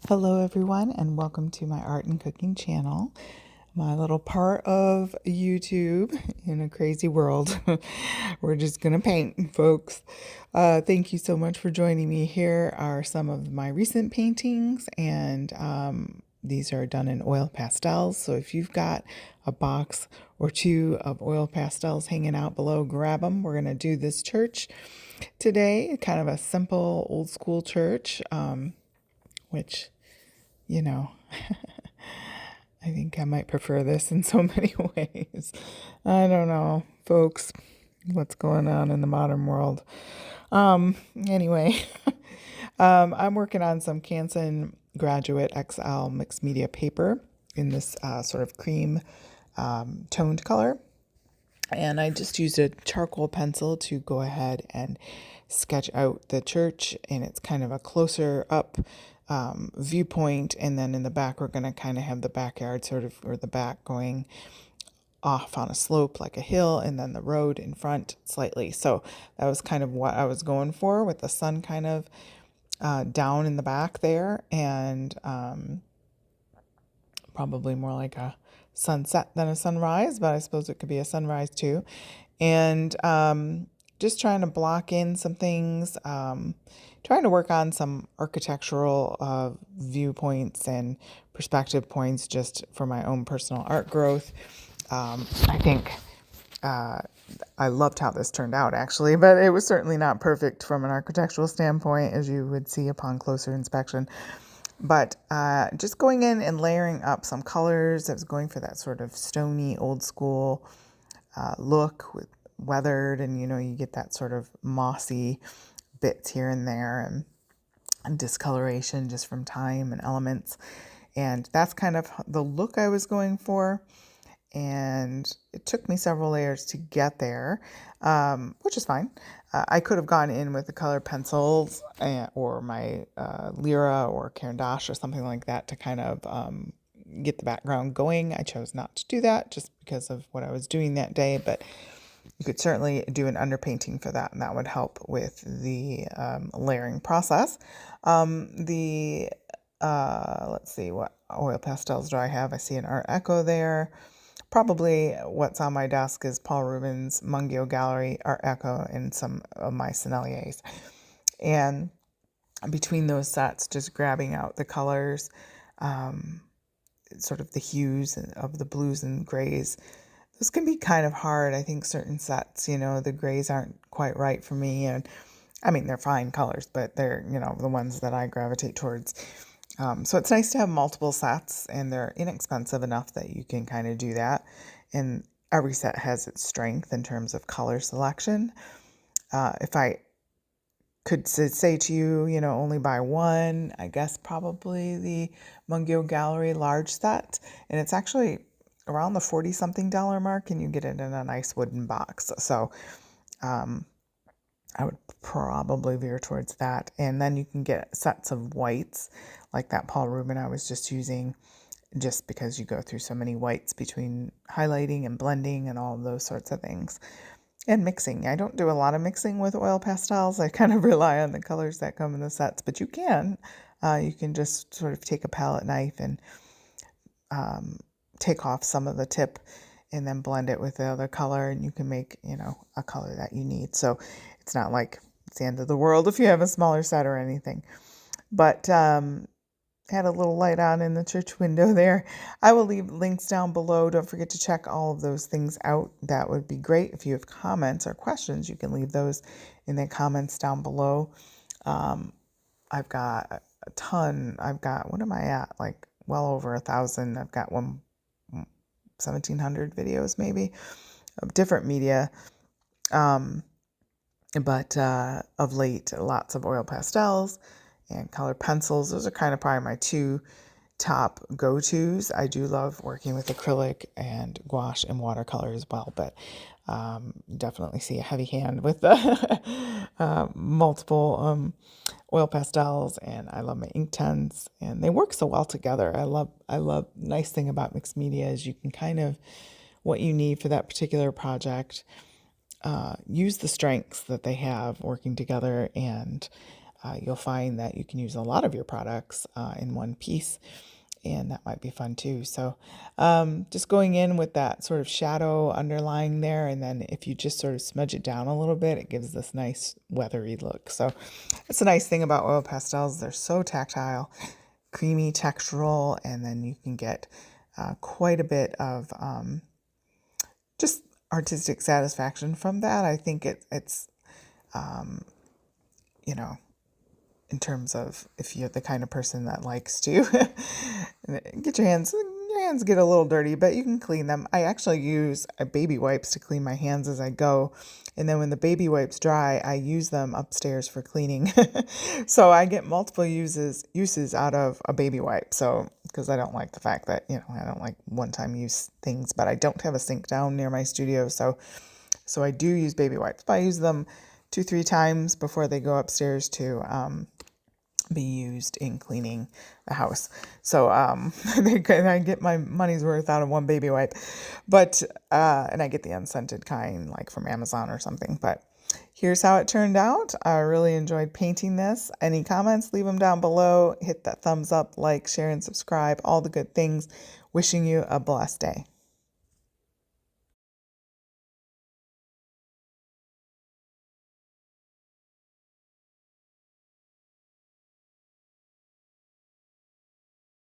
Hello everyone and welcome to my art and cooking channel, my little part of YouTube in a crazy world. We're just gonna paint, folks. Thank you so much for joining me. Here are some of my recent paintings, and these are done in oil pastels. So if you've got a box or two of oil pastels hanging out below, grab them. We're gonna do this church today, kind of a simple old school church, which I think I might prefer this in so many ways. I don't know, folks, what's going on in the modern world. Anyway, I'm working on some Canson Graduate XL mixed media paper in this sort of cream toned color. And I just used a charcoal pencil to go ahead and sketch out the church, and it's kind of a closer up viewpoint. And then in the back, we're going to kind of have the backyard sort of, or the back going off on a slope like a hill, and then the road in front slightly. So that was kind of what I was going for, with the sun kind of down in the back there, and probably more like a sunset than a sunrise, but I suppose it could be a sunrise too. And just trying to block in some things, trying to work on some architectural viewpoints and perspective points just for my own personal art growth. I think I loved how this turned out, actually, but it was certainly not perfect from an architectural standpoint, as you would see upon closer inspection. But just going in and layering up some colors. I was going for that sort of stony, old school look with weathered, and you get that sort of mossy bits here and there, and discoloration just from time and elements. And that's kind of the look I was going for. And it took me several layers to get there, which is fine. I could have gone in with the color pencils or my Lyra or Caran d'Ache or something like that to kind of get the background going. I chose not to do that just because of what I was doing that day, but you could certainly do an underpainting for that, and that would help with the layering process. Let's see, what oil pastels do I have? I see an Art Echo there. Probably what's on my desk is Paul Rubens' Mungio Gallery, Art Echo, and some of my Senneliers. And between those sets, just grabbing out the colors, sort of the hues of the blues and grays. Those can be kind of hard. I think certain sets, the grays aren't quite right for me. And I mean, they're fine colors, but they're, the ones that I gravitate towards. So it's nice to have multiple sets, and they're inexpensive enough that you can kind of do that. And every set has its strength in terms of color selection. If I could say to you, only buy one, I guess probably the Mungio Gallery large set. And it's actually around the $40-something mark, and you get it in a nice wooden box. So I would probably veer towards that. And then you can get sets of whites, like that Paul Rubens I was just using, just because you go through so many whites between highlighting and blending and all of those sorts of things. And mixing. I don't do a lot of mixing with oil pastels. I kind of rely on the colors that come in the sets, but you can. You can just sort of take a palette knife and take off some of the tip and then blend it with the other color, and you can make, a color that you need. So it's not like it's the end of the world if you have a smaller set or anything. But had a little light on in the church window there. I will leave links down below. Don't forget to check all of those things out. That would be great. If you have comments or questions, you can leave those in the comments down below. I've got a ton. What am I at? Like well over 1,000. I've got 1,700 videos maybe of different media. But of late, lots of oil pastels and colored pencils. Those are kind of probably my two top go-tos. I do love working with acrylic and gouache and watercolor as well, but definitely see a heavy hand with the multiple oil pastels, and I love my Inktense, and they work so well together. I love nice thing about mixed media is you can kind of what you need for that particular project, use the strengths that they have working together, and you'll find that you can use a lot of your products in one piece, and that might be fun too. So just going in with that sort of shadow underlying there, and then if you just sort of smudge it down a little bit, it gives this nice weathery look. So that's a nice thing about oil pastels. They're so tactile, creamy, textural, and then you can get quite a bit of just artistic satisfaction from that. I think it's you know, in terms of if you're the kind of person that likes to get your hands get a little dirty, but you can clean them. I actually use baby wipes to clean my hands as I go, and then when the baby wipes dry, I use them upstairs for cleaning. So I get multiple uses out of a baby wipe. So because I don't like the fact that, I don't like one-time use things, but I don't have a sink down near my studio, so I do use baby wipes, but I use them 2-3 times before they go upstairs to be used in cleaning the house. So I get my money's worth out of one baby wipe, but and I get the unscented kind, like from Amazon or something. But here's how it turned out. I really enjoyed painting this. Any comments, leave them down below. Hit that thumbs up, like, share, and subscribe. All the good things. Wishing you a blessed day.